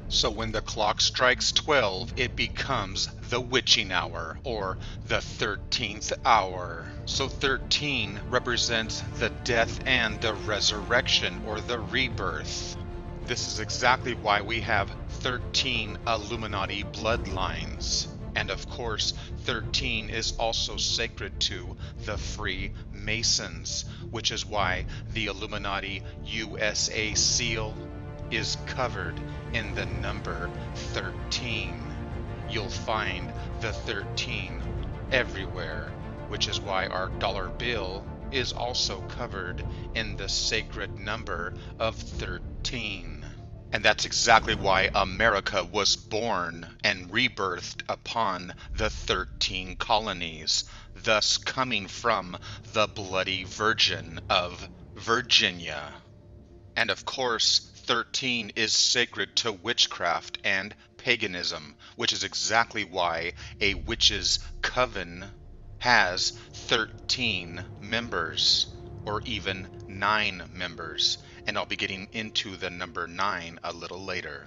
So when the clock strikes 12, it becomes the witching hour, or the 13th hour. So 13 represents the death and the resurrection, or the rebirth. This is exactly why we have 13 Illuminati bloodlines. And of course, 13 is also sacred to the Freemasons, which is why the Illuminati USA seal is covered in the number 13. You'll find the 13 everywhere, which is why our dollar bill is also covered in the sacred number of 13. And that's exactly why America was born and rebirthed upon the 13 colonies, thus coming from the Bloody Virgin of Virginia. And of course, 13 is sacred to witchcraft and paganism, which is exactly why a witch's coven has 13 members, or even 9 members. And I'll be getting into the number 9 a little later.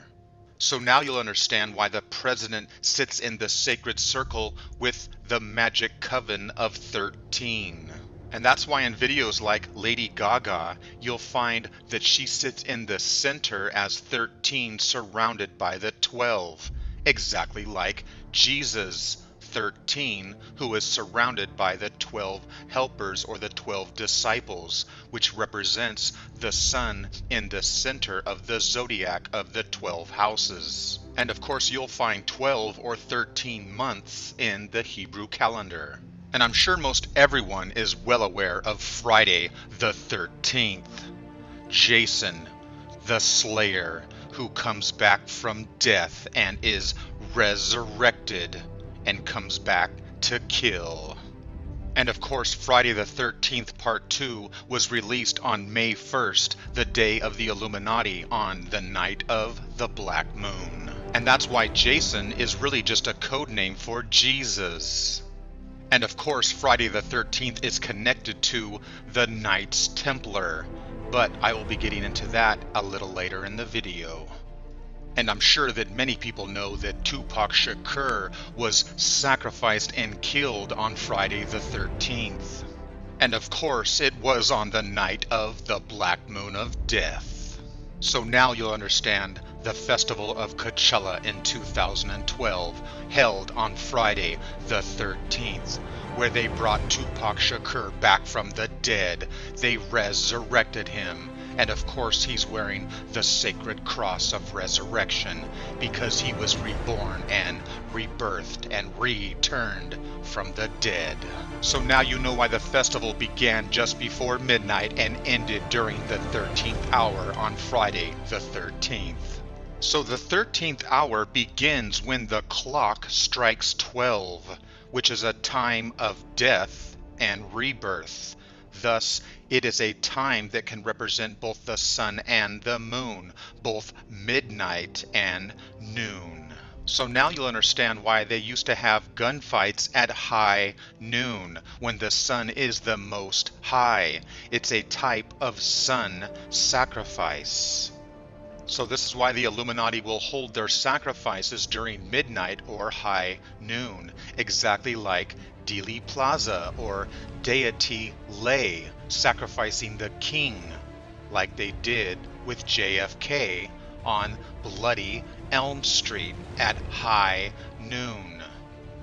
So now you'll understand why the president sits in the sacred circle with the magic coven of 13. And that's why in videos like Lady Gaga, you'll find that she sits in the center as 13 surrounded by the 12, exactly like Jesus 13, who is surrounded by the 12 helpers, or the 12 disciples, which represents the sun in the center of the zodiac of the 12 houses. And of course you'll find 12 or 13 months in the Hebrew calendar. And I'm sure most everyone is well aware of Friday the 13th. Jason, the Slayer, who comes back from death and is resurrected and comes back to kill. And of course, Friday the 13th Part 2 was released on May 1st, the day of the Illuminati, on the night of the Black Moon. And that's why Jason is really just a code name for Jesus. And of course, Friday the 13th is connected to the Knights Templar, but I will be getting into that a little later in the video. And I'm sure that many people know that Tupac Shakur was sacrificed and killed on Friday the 13th. And of course, it was on the night of the Black Moon of Death. So now you'll understand the Festival of Coachella in 2012, held on Friday the 13th, where they brought Tupac Shakur back from the dead. They resurrected him. And of course he's wearing the sacred cross of resurrection, because he was reborn and rebirthed and returned from the dead. So now you know why the festival began just before midnight and ended during the 13th hour on Friday the 13th. So the 13th hour begins when the clock strikes 12, which is a time of death and rebirth. Thus, it is a time that can represent both the sun and the moon, both midnight and noon. So now you'll understand why they used to have gunfights at high noon, when the sun is the most high. It's a type of sun sacrifice. So this is why the Illuminati will hold their sacrifices during midnight or high noon, exactly like Dealey Plaza or Deity Lay, sacrificing the king, like they did with JFK on Bloody Elm Street at high noon,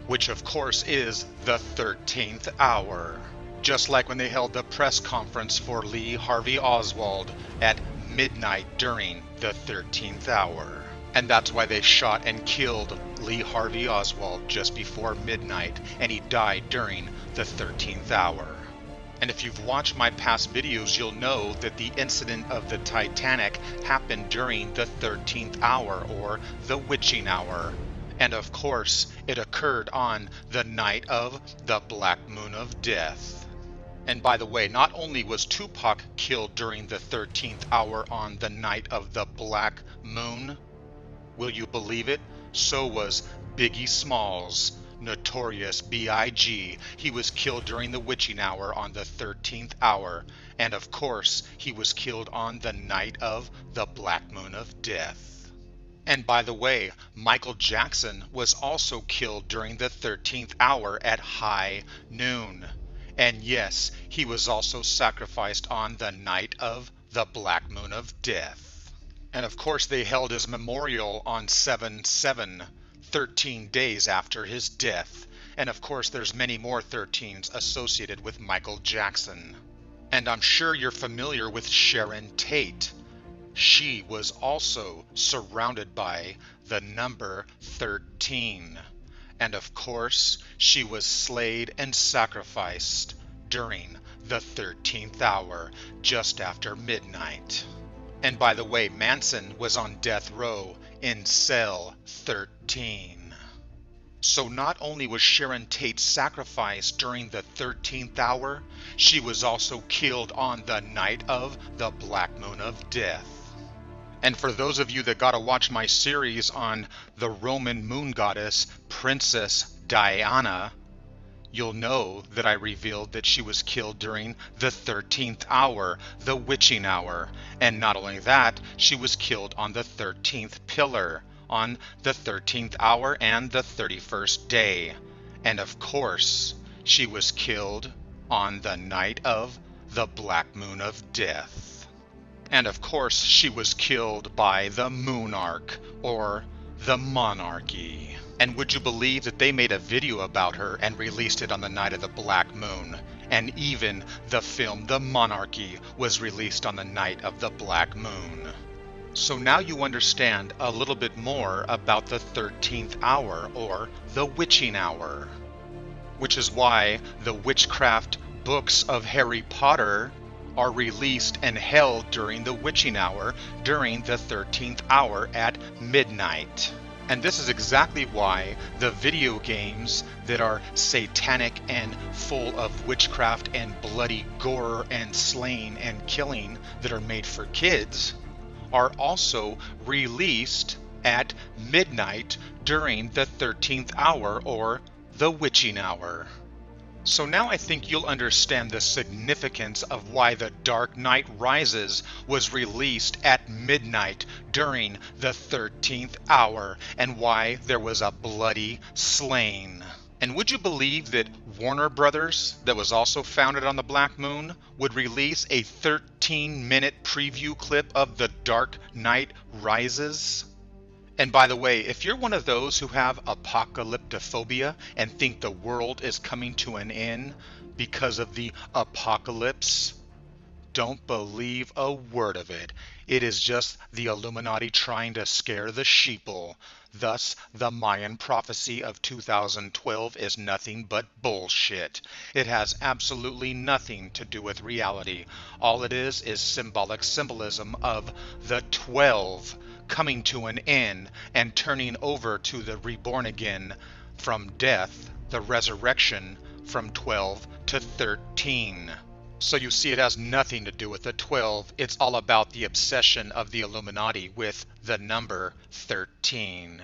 which of course is the 13th hour. Just like when they held the press conference for Lee Harvey Oswald at midnight during the 13th hour. And that's why they shot and killed Lee Harvey Oswald just before midnight, and he died during the 13th hour. And if you've watched my past videos, you'll know that the incident of the Titanic happened during the 13th hour, or the witching hour. And of course, it occurred on the night of the Black Moon of Death. And by the way, not only was Tupac killed during the 13th hour on the night of the Black Moon, will you believe it? So was Biggie Smalls, Notorious B.I.G. He was killed during the witching hour on the 13th hour. And of course, he was killed on the night of the Black Moon of Death. And by the way, Michael Jackson was also killed during the 13th hour at high noon. And yes, he was also sacrificed on the night of the Black Moon of Death. And of course they held his memorial on 7/7, 13 days after his death. And of course there's many more 13s associated with Michael Jackson. And I'm sure you're familiar with Sharon Tate. She was also surrounded by the number 13. And of course, she was slayed and sacrificed during the 13th hour, just after midnight. And by the way, Manson was on death row in cell 13. So not only was Sharon Tate sacrificed during the 13th hour, she was also killed on the night of the Black Moon of Death. And for those of you that got to watch my series on the Roman moon goddess, Princess Diana, you'll know that I revealed that she was killed during the 13th hour, the witching hour. And not only that, she was killed on the 13th pillar, on the 13th hour and the 31st day. And of course, she was killed on the night of the Black Moon of Death. And of course, she was killed by the monarch, or the monarchy. And would you believe that they made a video about her and released it on the night of the Black Moon? And even the film The Monarchy was released on the night of the Black Moon. So now you understand a little bit more about the 13th hour, or the witching hour. Which is why the witchcraft books of Harry Potter are released and held during the witching hour, during the 13th hour at midnight. And this is exactly why the video games that are satanic and full of witchcraft and bloody gore and slaying and killing that are made for kids are also released at midnight during the 13th hour, or the witching hour. So now I think you'll understand the significance of why The Dark Knight Rises was released at midnight during the 13th hour, and why there was a bloody slaying. And would you believe that Warner Brothers, that was also founded on the Black Moon, would release a 13-minute preview clip of The Dark Knight Rises? And by the way, if you're one of those who have apocalyptophobia and think the world is coming to an end because of the apocalypse, don't believe a word of it. It is just the Illuminati trying to scare the sheeple. Thus, the Mayan prophecy of 2012 is nothing but bullshit. It has absolutely nothing to do with reality. All it is symbolic symbolism of the 12 coming to an end and turning over to the reborn again from death, the resurrection from 12 to 13. So you see, it has nothing to do with the 12. It's all about the obsession of the Illuminati with the number 13.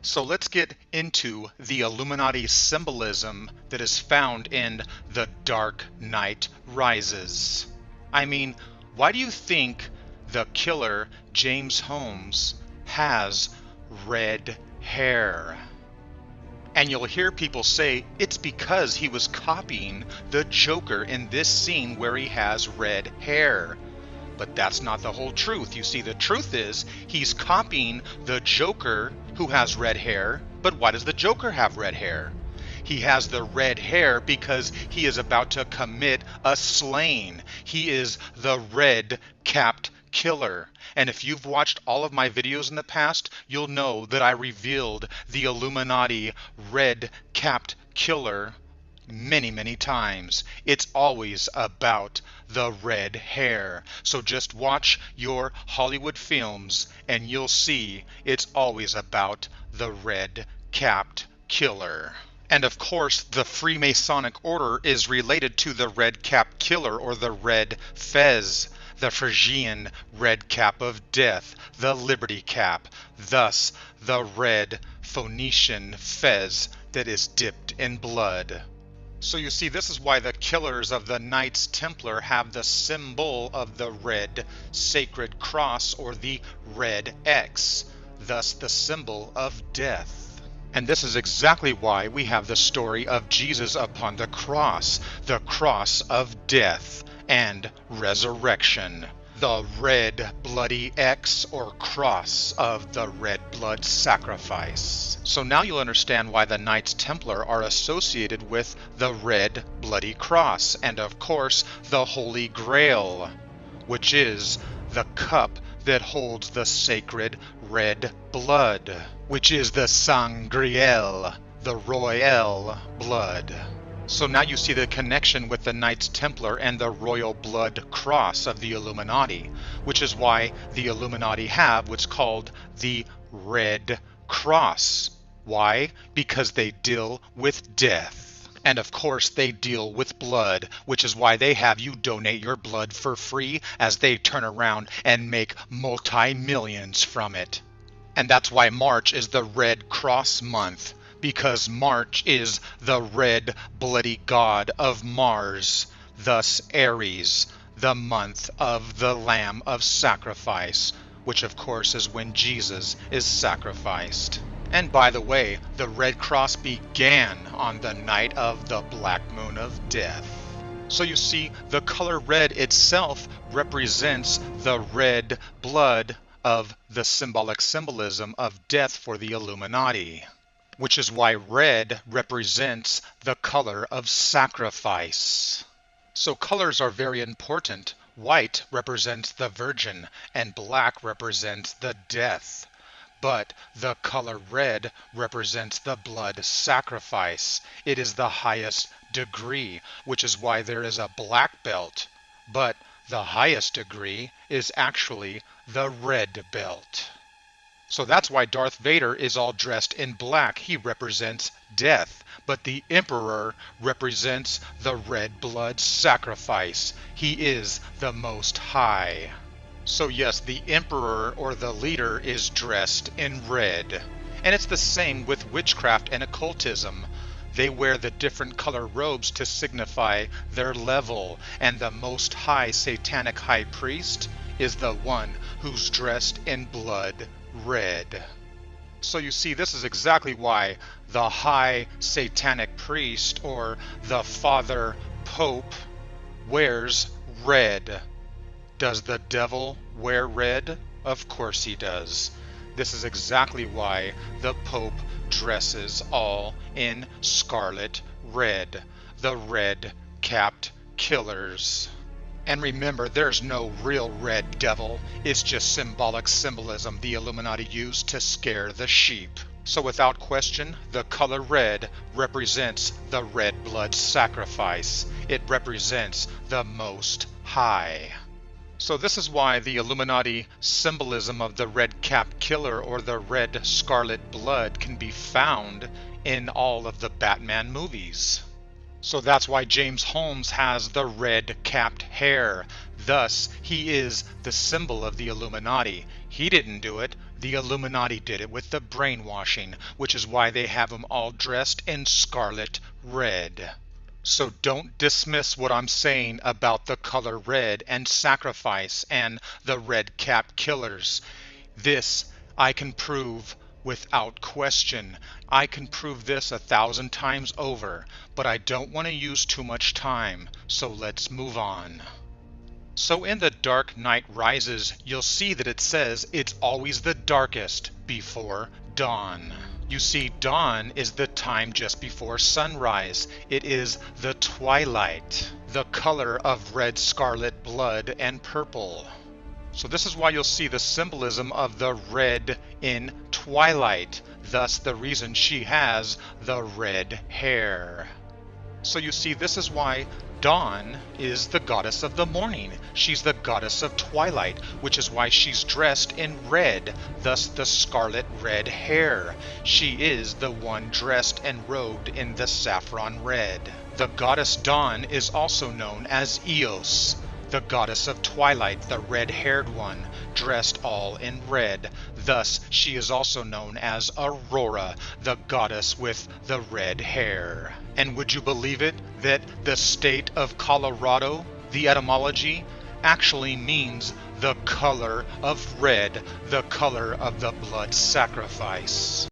So let's get into the Illuminati symbolism that is found in The Dark Knight Rises. I mean, why do you think the killer, James Holmes, has red hair? And you'll hear people say it's because he was copying the Joker in this scene where he has red hair. But that's not the whole truth. You see, the truth is he's copying the Joker who has red hair. But why does the Joker have red hair? He has the red hair because he is about to commit a slaying. He is the red-capped killer. And if you've watched all of my videos in the past, you'll know that I revealed the Illuminati red-capped killer many times. It's always about the red hair. So just watch your Hollywood films and you'll see it's always about the red-capped killer. And of course, the Freemasonic order is related to the red-capped killer, or the red fez, the Phrygian red cap of death, the liberty cap, thus the red Phoenician fez that is dipped in blood. So you see, this is why the killers of the Knights Templar have the symbol of the red sacred cross, or the red X. thus the symbol of death. And this is exactly why we have the story of Jesus upon the cross of death and resurrection. The red bloody X or cross of the red blood sacrifice. So now you'll understand why the Knights Templar are associated with the red bloody cross and of course the Holy Grail, which is the cup that holds the sacred red blood, which is the sangriel, the royal blood. So now you see the connection with the Knights Templar and the royal blood cross of the Illuminati, which is why the Illuminati have what's called the Red Cross. Why? Because they deal with death. And of course they deal with blood, which is why they have you donate your blood for free as they turn around and make multi-millions from it. And that's why March is the Red Cross month. Because March is the red bloody god of Mars, thus Aries, the month of the Lamb of Sacrifice, which of course is when Jesus is sacrificed. And by the way, the Red Cross began on the night of the Black Moon of Death. So you see, the color red itself represents the red blood of the symbolic symbolism of death for the Illuminati. Which is why red represents the color of sacrifice. So colors are very important. White represents the virgin and black represents the death. But the color red represents the blood sacrifice. It is the highest degree, which is why there is a black belt. But the highest degree is actually the red belt. So that's why Darth Vader is all dressed in black. He represents death. But the Emperor represents the red blood sacrifice. He is the Most High. So yes, the Emperor or the leader is dressed in red. And it's the same with witchcraft and occultism. They wear the different color robes to signify their level. And the Most High Satanic High Priest is the one who's dressed in blood red. So you see, this is exactly why the high satanic priest or the Father Pope wears red. Does the devil wear red? Of course he does. This is exactly why the Pope dresses all in scarlet red, the red-capped killers. And remember, there's no real red devil. It's just symbolic symbolism the Illuminati used to scare the sheep. So without question, the color red represents the red blood sacrifice. It represents the Most High. So this is why the Illuminati symbolism of the red-capped killer or the red scarlet blood can be found in all of the Batman movies. So that's why James Holmes has the red-capped hair. Thus, he is the symbol of the Illuminati. He didn't do it. The Illuminati did it with the brainwashing, which is why they have them all dressed in scarlet red. So don't dismiss what I'm saying about the color red and sacrifice and the red-capped killers. This I can prove without question. I can prove this 1,000 times over, but I don't want to use too much time, so let's move on. So in The Dark Knight Rises, you'll see that it says it's always the darkest before dawn. You see, dawn is the time just before sunrise. It is the twilight, the color of red scarlet blood and purple. So this is why you'll see the symbolism of the red in twilight, thus the reason she has the red hair. So you see, this is why Dawn is the goddess of the morning. She's the goddess of twilight, which is why she's dressed in red, thus the scarlet red hair. She is the one dressed and robed in the saffron red. The goddess Dawn is also known as Eos, the goddess of twilight, the red-haired one, dressed all in red. Thus, she is also known as Aurora, the goddess with the red hair. And would you believe it, that the state of Colorado, the etymology, actually means the color of red, the color of the blood sacrifice.